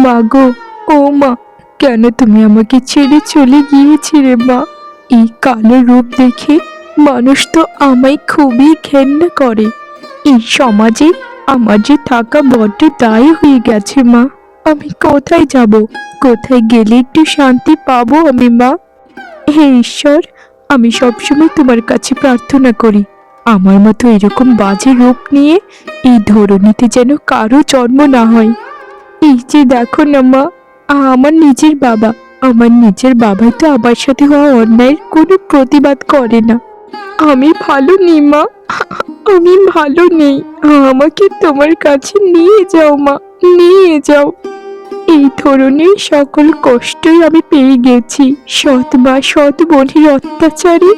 মা গো, ও মা, কেন তুমি আমাকে ছেড়ে চলে গিয়েছিলে মা? এই কালো রূপ দেখে মানুষ তো আমায় খুবই ঘেন্না করে। এই সমাজে আমার যে থাকা বড্ড দায় হয়ে গেছে মা। আমি কোথায় যাব? কোথায় গেলে একটু শান্তি পাবো আমি মা? হে ঈশ্বর, আমি সবসময় তোমার কাছে প্রার্থনা করি আমার মতো এরকম বাজে রূপ নিয়ে এই ধরনীতে যেন কারো জন্ম না হয়। এই যে দেখো না মা, আমার নিজের বাবাই তো আমার সাথে হওয়া অন্যায়ের কোনো প্রতিবাদ করে না। আমি ভালো নেই মা, আমি ভালো নেই। আমাকে তোমার কাছে নিয়ে যাও মা, নিয়ে যাও। এই ধরনের সকল কষ্টই আমি পেয়ে গেছি। সৎ মা সৎ বোনের অত্যাচারে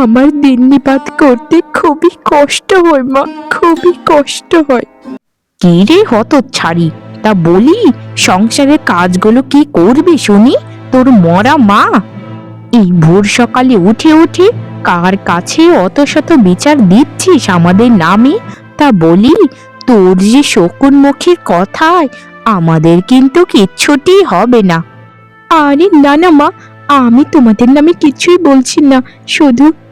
আমার দিন নিপাত করতে খুবই কষ্ট হয় মা, খুবই কষ্ট হয়। কি রে হতচ্ছাড়ি, তা বলি সংসারের কাজগুলো কি করবে শুনি? তোর মরা মা এই ভোর সকালে উঠে উঠে কার কাছে অত শত বিচার দিচ্ছিস আমাদের নামে? তা বলি, তোর যে শকুন মুখের কথায় আমাদের কিন্তু কিচ্ছুটি হবে না। আরে না না মা, আমি তোমাদের নামে কিছুই বলছি না।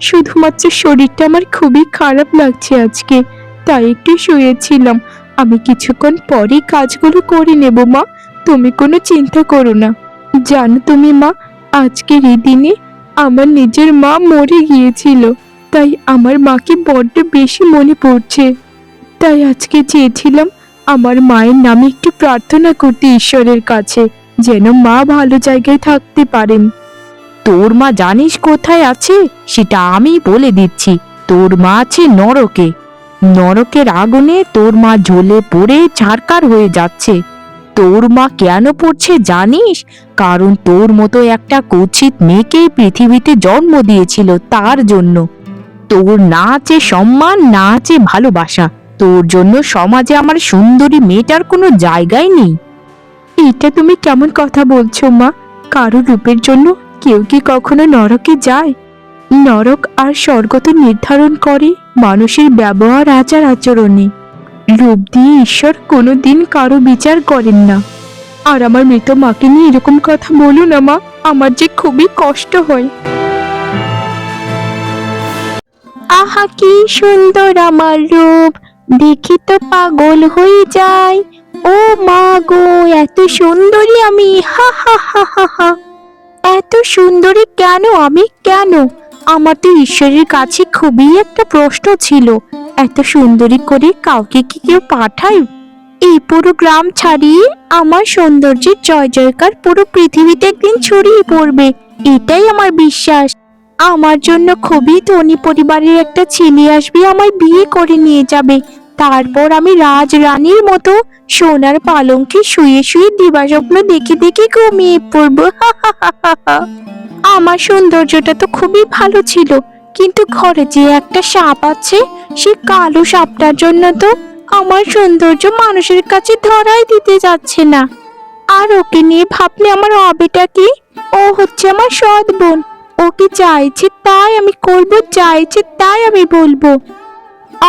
শুধুমাত্র শরীরটা আমার খুবই খারাপ লাগছে আজকে, তাই একটু শুয়েছিলাম। আমি কিছুক্ষণ পরেই কাজগুলো করে নেব মা, তুমি কোনো চিন্তা করো না। জানো তুমি মা, আজকের এই দিনে আমার নিজের মা মরে গিয়েছিল, তাই আমার মাকে বড্ড বেশি মনে পড়ছে। তাই আজকে চেয়েছিলাম আমার মায়ের নামে একটু প্রার্থনা করতে ঈশ্বরের কাছে, যেন মা ভালো জায়গায় থাকতে পারেন। তোর মা জানিস কোথায় আছে? সেটা আমি বলে দিচ্ছি। তোর মা আছে নরকে। নরকের আগুনে তোর মা জ্বলে পড়ে ছারকার হয়ে যাচ্ছে। তোর মা কেন পড়ছে জানিস? কারণ তোর মতো একটা কুৎসিত মেয়েকে পৃথিবীতে জন্ম দিয়েছিল তার জন্য। তোর না আছে সম্মান, না আছে ভালোবাসা। তোর জন্য সমাজে আমার সুন্দরী মেয়েটার কোনো জায়গাই নেই। এটা তুমি কেমন কথা বলছো মা? কারো রূপের জন্য কেউ কি কখনো নরকে যায়? নরক আর স্বর্গ তো নির্ধারণ করে মানুষের ব্যবহার আচার আচরণে। রূপ দিয়ে ঈশ্বর কোনোদিন কারো বিচার করেন না। আর আমার মৃত মাকে নিয়ে এরকম কথা বলো না মা, আমার যে খুবই কষ্ট হয়। আহা কি সুন্দর আমার রূপ, দেখি তো পাগল হয়ে যায়। ও মা গো, এত সুন্দরী আমি, হা হা হা হা হা। এত সুন্দরী কেন আমি, কেন? আমার তো ঈশ্বরের কাছে খুবই একটা প্রশ্ন ছিল, এত সুন্দরী করে কাউকে কি কেউ পাঠায়? এই পুরো গ্রাম ছাড়িয়ে আমার সৌন্দর্যের জয় জয়কার পুরো পৃথিবীতে একদিন ছড়িয়ে পড়বে, এটাই আমার বিশ্বাস। আমার জন্য খুবই ধনী পরিবারের একটা ছেলে আসবে, আমায় বিয়ে করে নিয়ে যাবে। তারপর আমি রাজরানীর মতো সোনার পালঙ্কে শুয়ে শুয়ে দিবাস্বপ্ন দেখে দেখে ঘুমিয়ে পড়বো। আমার সৌন্দর্যটা তো খুবই ভালো ছিল, কিন্তু ঘরে যে একটা সাপ আছে, সে কালো সাপটার জন্য তো আমার সৌন্দর্য মানুষের কাছে ধরাই দিতে যাচ্ছে না। আর ওকে নিয়ে ভাবলে আমার হবেটা কি? ও হচ্ছে আমার সৎ বোন, ওকে যা ইচ্ছে তাই আমি করবো, যা ইচ্ছে তাই আমি বলবো।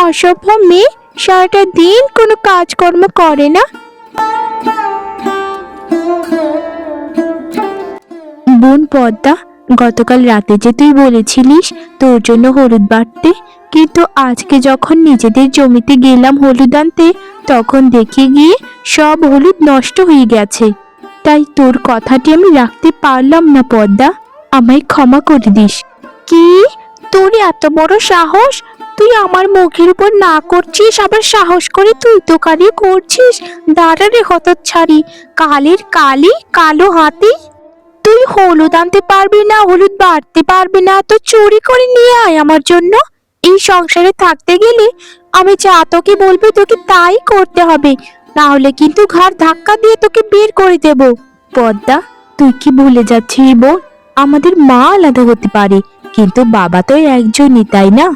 অসভ্য মেয়ে, সারাটা দিন কোনো কাজকর্ম করে না। বোন পদ্মা, গতকাল রাতে যে তুই বলেছিলিস তোর জন্য হলুদ বাটতে, কিন্তু আজকে যখন নিজেদের জমিতে গেলাম হলুদ আনতে, তখন দেখে গিয়ে সব হলুদ নষ্ট হয়ে গেছে। তাই তোর কথাটি আমি রাখতে পারলাম না পদ্মা, আমায় ক্ষমা করে দিস। কি, তোর এত বড় সাহস? তুই আমার মুখের উপর না করছিস, আবার সাহস করে তুই তো কারি করছিস? দাঁড়া রে হতচ্ছাড়ি, কালের কালি, কালো হাতি। তুই হলুদ আনতে পারবি না, হলুদ বাড়তে পারবি না, তো চুরি করে নিয়ে আয় আমার জন্য। এই সংসারে থাকতে গেলে আমি যা তোকে বলবো তোকে তাই করতে হবে, না হলে কিন্তু ঘাড় ধাক্কা দিয়ে তোকে বের করে দেব। পদ্মা, তুই কি ভুলে যাচ্ছিস বোন? আমাদের মা আলাদা হতে পারে, কিন্তু বাবা তো একজনই, তাই না?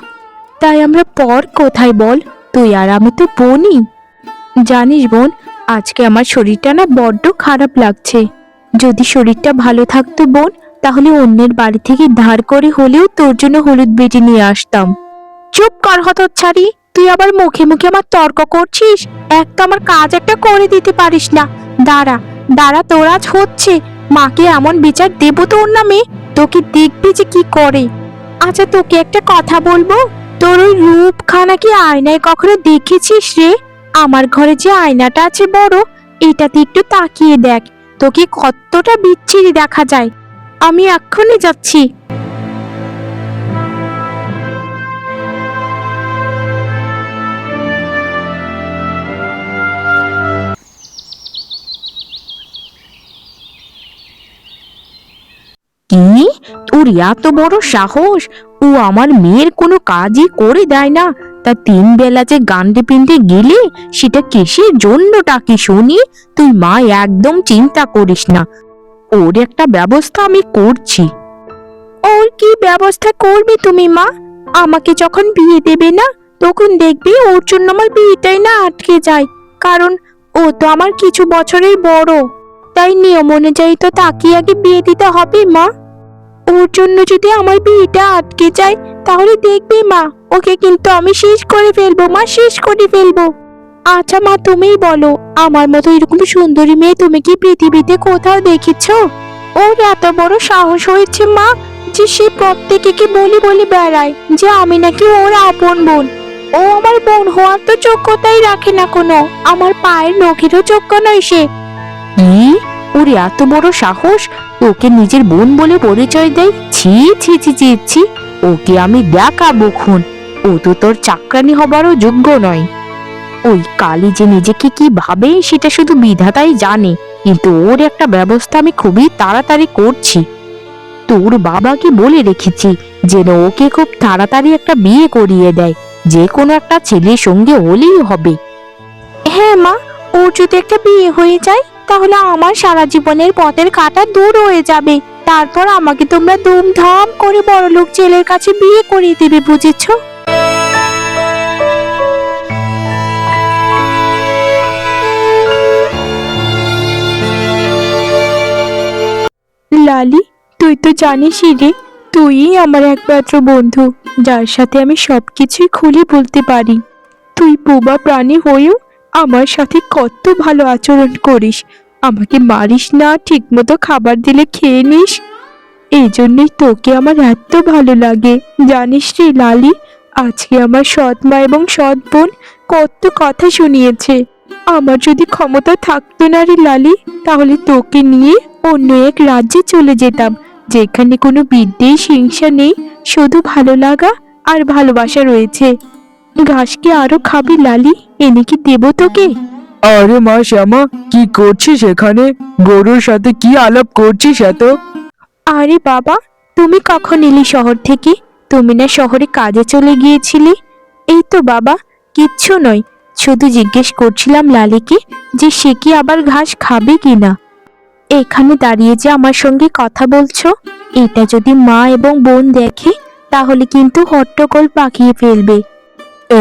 তাই আমরা পর কোথায় বল? তুই আর আমি তো বোনই। জানিস বোন, আজকে আমার শরীরটা না বড্ড খারাপ লাগছে। যদি শরীরটা ভালো থাকতো বোন, তাহলে অন্যের বাড়ি থেকে ধার করে হলেও তোর জন্য হলুদ বেটে নিয়ে আসতাম। চুপ কর হতচ্ছাড়ি, তুই আবার মুখে মুখে আমার তর্ক করছিস। এক তো আমার কাজ একটা করে দিতে পারিস না। দাঁড়া, দাঁড়া, তোর আজ হচ্ছে। মাকে এমন বিচার দেবো তোর নামে, তোকে দেখবি যে কি করে। আচ্ছা, তোকে একটা কথা বলবো। তোর ওই রূপখানা কি আয়নায় কখনো দেখেছিস রে? আমার ঘরে যে আয়নাটা আছে বড়, এটাতে একটু তাকিয়ে দেখ, তোকে কতটা বিচ্ছিরি দেখা যায়। আমি এক্ষুনি যাচ্ছি। কি, তোর এত বড় সাহস! ও আমার মেয়ের কোনো কাজই করে দেয় না, তা 3 বেলা যে গান্ডে পিন্ডে গেলে সেটা কিসের জন্য ডাকি শুনি? তুই মা একদম চিন্তা করিস না, ওর একটা ব্যবস্থা আমি করছি। ওর কি ব্যবস্থা করবে তুমি মা? আমাকে যখন বিয়ে দেবে না, তখন দেখবি ওর জন্য আমার বিয়েটাই না আটকে যায়। কারণ ও তো আমার কিছু বছরের বড়, তাই নিয়ম অনুযায়ী তো তাকে আগে বিয়ে দিতে হবে মা। ওর জন্য যদি আমার বিয়েটা আটকে যায়, তাহলে দেখবি মা, ওকে কিন্তু আমি শেষ করে ফেলবো মা, শেষ করে ফেলবো। আচ্ছা মা, তুমিই বলো, আমার মতো এরকম সুন্দরী মেয়ে তুমি কি পৃথিবীতে কোথাও দেখেছো? ওর এত বড় সাহস হয়েছে মা, যে সে প্রত্যেকে বলি বলি বেড়ায় যে আমি নাকি ওর আপন বোন। ও আমার বোন হওয়ার তো যোগ্যতাই রাখে না কোনো, আমার পায়ের নখেরও যোগ্য নয় সে। কি, ওর এত বড় সাহস! ওকে নিজের বোন বলে পরিচয় দেয়? ছি ছি ছি ছি ছি! ওকে আমি দেখাবো খুন। ও তো তোর চাকরানি হবারও যোগ্য নয়। ওই কালী যে নিজেকে কি ভাবে সেটা শুধু বিধাতাই জানে, কিন্তু ওর একটা ব্যবস্থা আমি খুবই তাড়াতাড়ি করছি। তোর বাবাকে বলে রেখেছি যেন ওকে খুব তাড়াতাড়ি একটা বিয়ে করিয়ে দেয়, যে কোনো একটা ছেলের সঙ্গে হলেই হবে। হ্যাঁ মা, ওর যদি একটা বিয়ে হয়ে যায়, তাহলে আমার সারা জীবনের পথের কাঁটা দূর হয়ে যাবে। তারপর আমাকে তোমরা ধুমধাম করে বড়লোক ছেলের কাছে বিয়ে করিয়ে দেবে, বুঝেছো? লালি, তুই তো জানিসই রে, তুই আমার একমাত্র বন্ধু, যার সাথে আমি সবকিছুই খুলে বলতে পারি। তুই বোবা প্রাণী হয়েও আমার সাথে কত ভালো আচরণ করিস, আমাকে মারিস না, ঠিকমতো খাবার দিলে খেয়ে নিস। এই জন্যই তোকে আমার এত ভালো লাগে, জানিস রে লালি। আজকে আমার সৎ মা এবং সৎ বোন কত কথা শুনিয়েছে। আমার যদি ক্ষমতা থাকতো না রে লালি, তাহলে তোকে নিয়ে অন্য এক রাজ্যে চলে যেতাম, যেখানে কোনো বিদ্বেষ হিংসা নেই, শুধু ভালো লাগা আর ভালোবাসা রয়েছে। ঘাস কি আরো খাবি লালি? এনে কি দেবো তোকে? আরে মা শ্যামা, কি করছিস এখানে? গরুর সাথে কি আলাপ করছিস এত? আরে বাবা, তুমি কখন এলি শহর থেকে? তুমি না শহরে কাজে চলে গিয়েছিলে? এই তো বাবা, কিচ্ছু নয়, শুধু জিজ্ঞেস করছিলাম লালিকে যে সে কি আবার ঘাস খাবে কিনা। এখানে দাঁড়িয়ে যে আমার সঙ্গে কথা বলছো, এটা যদি মা এবং বোন দেখে, তাহলে কিন্তু হট্টগোল পাকিয়ে ফেলবে।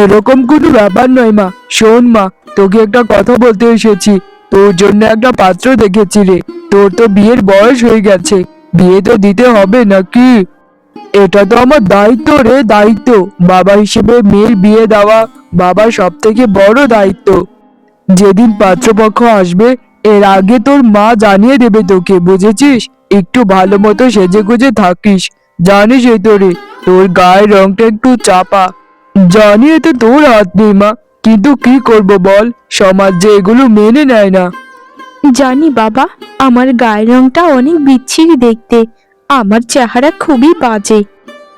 এরকম কোনো ব্যাপার নয় মা। শোন মা, তোকে একটা কথা বলতে এসেছি। তোর জন্য একটা পাত্র দেখেছি রে। তোর তো বিয়ের বয়স হয়ে গেছে, বিয়ে তো দিতে হবে নাকি? এটা তো আমার দায়িত্ব রে, দায়িত্ব। বাবা হিসেবে মেয়ের বিয়ে দেওয়া বাবার সব থেকে বড় দায়িত্ব। যেদিন পাত্রপক্ষ আসবে, এর আগে তোর মা জানিয়ে দেবে তোকে, বুঝেছিস? একটু ভালো মতো সেজে গুজে থাকিস। জানিস এই তো রে, তোর গায়ের রংটা একটু চাপা। জানি এতে তোর হাত নেই মা, কিন্তু কি করব বল, সমাজ যে এগুলো মেনে নেয় না। জানি বাবা, আমার গায়ের রংটা অনেক বিচ্ছিরি দেখতে, আমার চেহারা খুবই বাজে।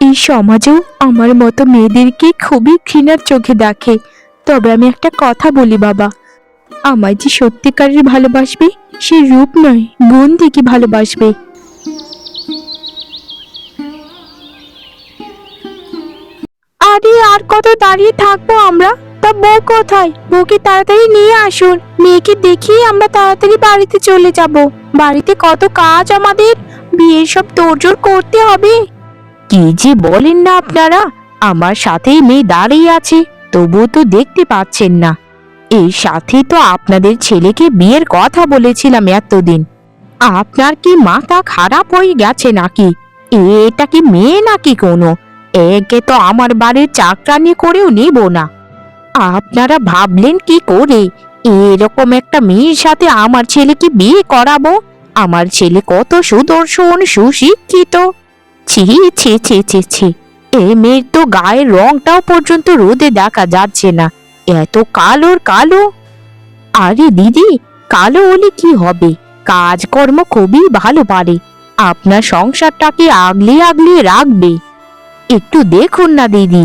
এই সমাজেও আমার মতো মেয়েদেরকে খুবই ঘৃণার চোখে দেখে। তবে আমি একটা কথা বলি বাবা, আমায় যে সত্যিকারের ভালোবাসবে, সে রূপ নয়, গুণ থেকে ভালোবাসবে। আরে আর কত দাঁড়িয়ে থাকবো আমরা? তা বউ কোথায়? বউকে তাড়াতাড়ি নিয়ে আসুন, মেয়েকে দেখিয়ে আমরা তাড়াতাড়ি বাড়িতে চলে যাব। বাড়িতে কত কাজ আমাদের, বিয়ের সব তোড়জোড় করতে হবে। কি যে বলেন না আপনারা! আমার সাথেই মেয়ে দাঁড়িয়ে আছে, তবুও তো দেখতে পাচ্ছেন না। এর সাথে তো আপনাদের ছেলেকে বিয়ের কথা বলেছিলাম এতদিন। আপনার কি মাথা খারাপ হয়ে গেছে নাকি? এটা কি মেয়ে নাকি কোনো? একে তো আমার বাড়ির চাকরানি করেও নিব না। আপনারা ভাবলেন কি করে? এরকম একটা মেয়ের সাথে আমার ছেলেকে বিয়ে করাবো? আমার ছেলে কত সুদর্শন, সুশিক্ষিত। ছি ছি ছি ছি ছি, এ মেয়ের তো গায়ের রংটাও পর্যন্ত রোদে দেখা যাচ্ছে না, এত কালোর কালো। আরে দিদি, কালো হলে কি হবে, কাজকর্ম খুবই ভালো পারে, আপনার সংসারটাকে আগলে আগলে রাখবে। একটু দেখুন না দিদি,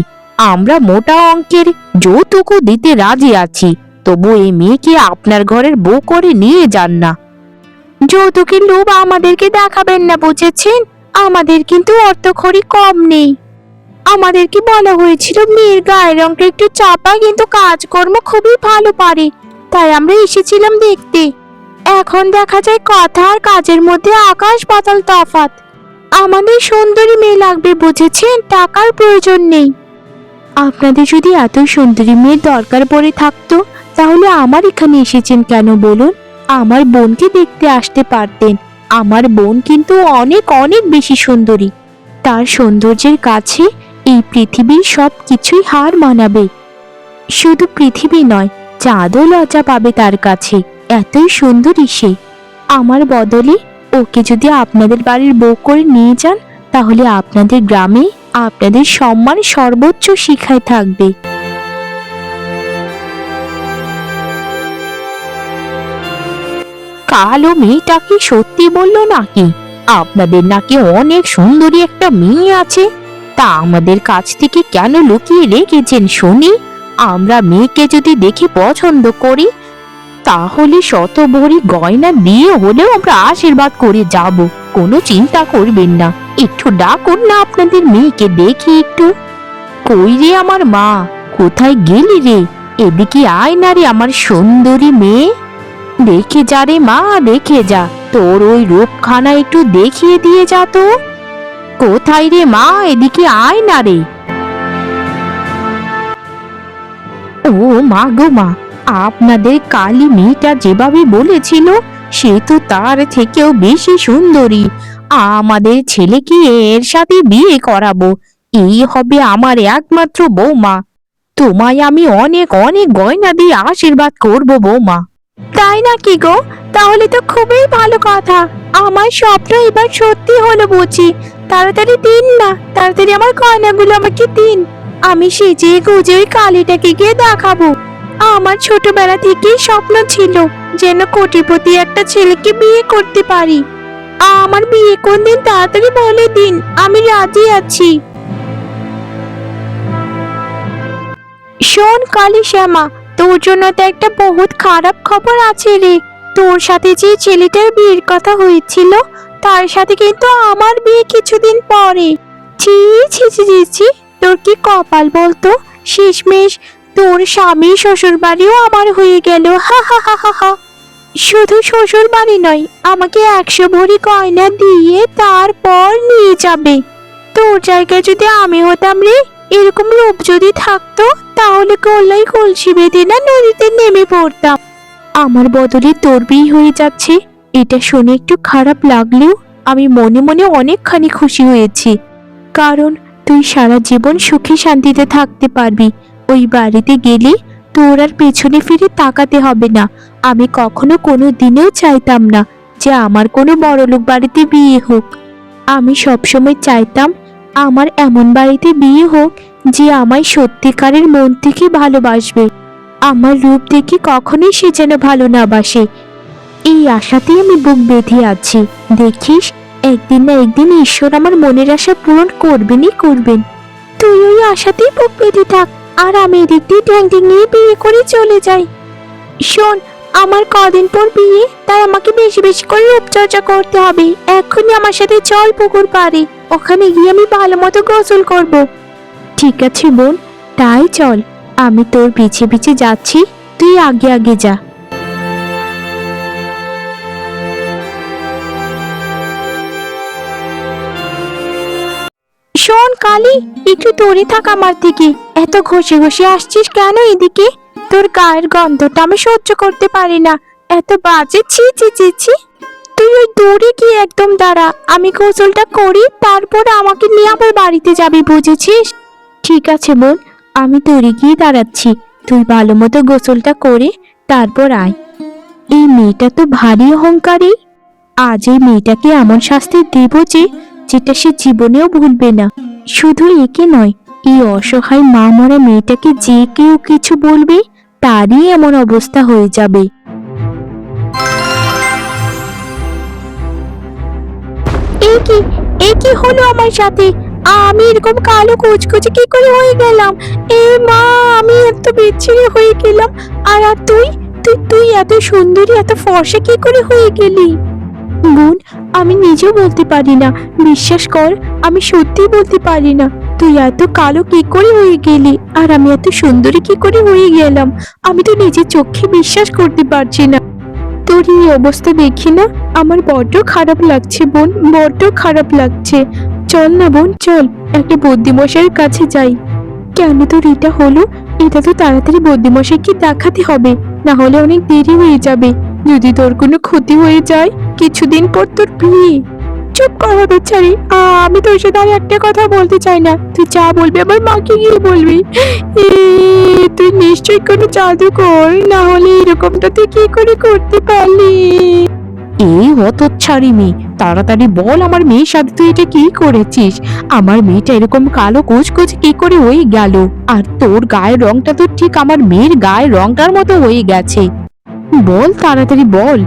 আমরা মোটা অঙ্কের যৌতুকও দিতে রাজি আছি, তবু এই মেয়েকে আপনার ঘরের বউ করে নিয়ে যান না। যৌতুকের লোভ আমাদেরকে দেখাবেন না, বুঝেছেন? আমাদের কিন্তু অর্থকড়ি কম নেই। আমাদেরকে বলা হয়েছিল মেয়ের গায়ের রংটা একটু চাপা, কিন্তু কাজকর্ম খুবই ভালো পারে, তাই আমরা এসেছিলাম দেখতে। এখন দেখা যায় কথা আর কাজের মধ্যে আকাশ পাতাল তফাৎ। আমাদের সুন্দরী মেয়ে লাগবে, বুঝেছেন? টাকার প্রয়োজন নেই। আপনাদের যদি এত সুন্দরী মেয়ের দরকার পড়ে থাকতো, তাহলে আমার এখানে এসেছেন কেন বলুন? আমার বোনকে দেখতে আসতে পারতেন। আমার বোন কিন্তু অনেক অনেক বেশি সুন্দরী। তার সৌন্দর্যের কাছে এই পৃথিবীর সব কিছুই হার মানাবে। শুধু পৃথিবী নয়, চাঁদও লজ্জা পাবে তার কাছে, এতই সুন্দরী সে। আমার বদলে ওকে যদি আপনাদের বাড়ির বউ করে নিয়ে যান, তাহলে আপনাদের গ্রামে আপনাদের সম্মান সর্বোচ্চ শিখায় থাকবে। কালো মেয়েটা কি সত্যি বললো নাকি? আপনাদের নাকি অনেক সুন্দরী একটা মেয়ে আছে, তা আমাদের কাছ থেকে কেন লুকিয়ে রেখেছেন শুনি? আমরা মেয়েকে যদি দেখে পছন্দ করি, তাহলে শত ভরি গয়না দিয়ে হলেও আমরা আশীর্বাদ করে যাব, কোনো চিন্তা করবেন না। একটু ডাকুন না আপনাদের মেয়েকে দেখি একটু। কই রে আমার মা, কোথায় গেলি রে? এদিকে আয় না রে আমার সুন্দরী মেয়ে। দেখে যা রে মা, দেখে যা, তোর ওই রূপখানা একটু দেখিয়ে দিয়ে যা তো। কোথায় রে মা, এদিকে আয় না রে। ও মা গো মা, আপনাদের কালী মেয়েটা যেভাবে বলেছিল, সে তো তার থেকেও বেশি সুন্দরী। আমাদের ছেলেকে এর সাথে বিয়ে করাবো, এই হবে আমার একমাত্র বৌমা। তোমায় আমি অনেক অনেক গয়না দিয়ে আশীর্বাদ করব বৌমা। তাই নাকি গো? তাহলে তো খুবই ভালো কথা। আমার স্বপ্ন এবার সত্যি হলো বুঝি। তাড়াতাড়ি দিন না, তাড়াতাড়ি আমার গয়নাগুলো আমাকে দিন। আমি সেজে গুজে ওই কালীটাকে গিয়ে দেখাবো। আমার ছোটবেলা থেকেই স্বপ্ন ছিল যেন কোটিপতি একটা ছেলেকে বিয়ে করতে পারি। আমার বিয়ে কোন দিন তাড়াতাড়ি বলে দিন, আমি রাজি আছি। শোন কালী শ্যামা, তোর জন্য তো একটা বহুত খারাপ খবর আছে রে। তোর সাথে যে ছেলেটার বিয়ের কথা হয়েছিল, তার সাথে কিন্তু আমার বিয়ে কিছুদিন পরে। ছি ছি ছি ছি ছি, তোর কি কপাল বলতো? শেষমেশ তোর স্বামী শ্বশুর বাড়িও আমার হয়ে গেল। হা হা হা হা হা। শুধু শ্বশুর বাড়ি নয়, আমাকে 100 ভরি গয়না দিয়ে তারপর নিয়ে যাবে। তোর জায়গায় যদি আমি হতাম রে, এরকম লোভ যদি থাকতো, তাহলে গলায় কলসি বেঁধে না নদীতে নেমে পড়তাম। আমার বদলে তোর বিয়ে হয়ে যাচ্ছে, এটা শুনে একটু খারাপ লাগলেও আমি মনে মনে অনেকখানি খুশি হয়েছি। কারণ তুই সারা জীবন সুখে শান্তিতে থাকতে পারবি। ওই বাড়িতে গেলে তোর আর পেছনে ফিরে তাকাতে হবে না। আমি কখনো কোনো দিনেও চাইতাম না যে আমার কোনো বড়লোক বাড়িতে বিয়ে হোক। আমি সবসময় চাইতাম আমার এমন বাড়িতে বিয়ে হোক যে আমায় সত্যিকারের মন থেকে ভালোবাসবে। আমার রূপ দেখে কখনোই সে যেন ভালো না বাসে, এই আশাতেই আমি বুক বেঁধে আছি। দেখিস, একদিন না একদিন ঈশ্বর আমার মনের আশা পূরণ করবেনই করবেন। তুই ওই আশাতেই বুক বেঁধে থাক, আর আমি এদিক দিয়ে ঠ্যাং নিয়ে বিয়ে করে চলে যাই। শোন, আমার কদিন পর বিয়ে, তাই আমাকে বেশি বেশি করে রূপচর্চা করতে হবে। এক্ষুনি আমার সাথে চল পুকুর পাড়ে, ওখানে গিয়ে আমি ভালো মতো গোসল করব। ঠিক আছে বোন, তাই চল। আমি তোর পিছে পিছে যাচ্ছি, তুই আগে আগে যা। শোন কালী, একটু দূরে থাক আমার থেকে। এত ঘষে ঘষে আসছিস কেন এদিকে? তোর গায়ের গন্ধটা আমি সহ্য করতে পারি না, এত বাজে। ছি ছি ছি ছি। তুই ওই দূরে গিয়ে একদম দাঁড়া, আমি গোসলটা করি, তারপর আমাকে নিয়ে আবার বাড়িতে যাবি, বুঝেছিস? ঠিক আছে বোন, আমি দূরে গিয়ে দাঁড়াচ্ছি। তুই ভালো মতো গোসলটা করে তারপর আয়। এই মেয়েটা তো ভারী অহংকারী। আজ এই মেয়েটাকে এমন শাস্তি দেব যে যেটা সে জীবনেও ভুলবে না। শুধু একে নয়, এই অসহায় মা মরা মেয়েটাকে যে কেউ কিছু বলবে তারই এমন অবস্থা হয়ে যাবে। এ কি হলো আমার সাথে? আমি এরকম কালো কুচকুচে কি করে হয়ে গেলাম? এ মা, আমি এত বিচ্ছিরি হয়ে গেলাম। আর আর তুই তুই তুই এত সুন্দরী, এত ফর্সা কি করে হয়ে গেলি? বোন, আমি নিজেও বলতে পারি না। বিশ্বাস কর, আমি সত্যি বলতে পারি না। তুই এত কালো কি করে হয়ে গেলি, আর আমি এত সুন্দরী কি করে হয়ে গেলাম? আমি তো নিজের চোখে বিশ্বাস করতে পারছি না। তোর এই অবস্থা দেখি না আমার বড্ড খারাপ লাগছে বোন, বড্ড খারাপ লাগছে। চল না বোন, চল একটা বুদ্ধিমশাইয়ের কাছে যাই। কেন তোর এটা হলো? এটা তো তাড়াতাড়ি বুদ্ধিমশাইকে দেখাতে হবে, না হলে অনেক দেরি হয়ে যাবে। যদি তোর কোনো ক্ষতি হয়ে যায়, কিছুদিন পর তোর বিয়ে। চুপ কর বেচারি, আমি তোর সাথে আর একটা কথা বলতে চাই না। তুই যা বলবি আমার মাকে গিয়ে বলবি। এ, তুই নিশ্চয়ই কোনো জাদু কর, না হলে এরকমটা তুই কি করে করতে পারলি? এই হতচ্ছাড়ি মেয়ে, তাড়াতাড়ি বল আমার মেয়ের সাথে তুই এটা কি করেছিস? আমার মেয়েটা এরকম কালো কুচকুচে কি করে হয়ে গেল? আর তোর গায়ের রংটা তো ঠিক আমার মেয়ের গায়ের রংটার মতো হয়ে গেছে। বল তাড়াতাড়ি বল।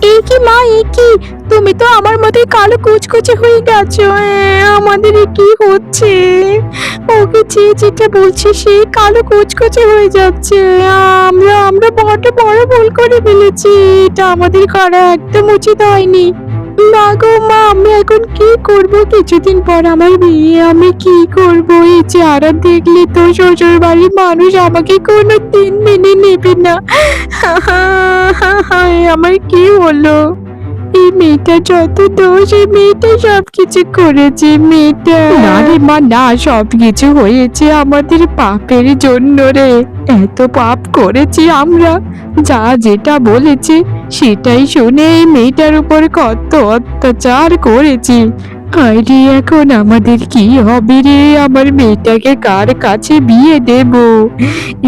এই কি মা, এই কি? তুমি তো আমার মতোই কালো কুচকুচে হয়ে গেছো। আমাদের এ কি হচ্ছে? ওকে যে যেটা বলছি সে কালো কুচকুচে হয়ে যাচ্ছে। আমরা আমরা বড় বড় ভুল করে ফেলেছি। এটা আমাদের করা একদম উচিত হয়নি। মা গো মা, আমি এখন কি করব? কিছুদিন পর আমার বিয়ে, আমি কি করব? এই চেহারা দেখলে তো শ্বশুর বাড়ির মানুষ আমাকে কোনোদিন মেনে নেবে না। আমার কি হলো? এই মেয়েটা যত দোষ, এই মেয়েটা সবকিছু করেছে। মেয়েটা না রে মা, না, সবকিছু হয়েছে আমাদের পাপের জন্য রে। এত পাপ করেছি আমরা, যা যেটা বলেছে সেটাই শুনে এই মেয়েটার উপর কত অত্যাচার করেছি। আরে এখন আমাদের কি হবে রে? আমার মেয়েটাকে কার কাছে বিয়ে দেব?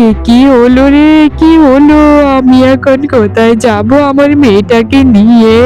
এ কি হলো রে, কি হলো? আমি এখন কোথায় যাব আমার মেয়েটাকে নিয়ে?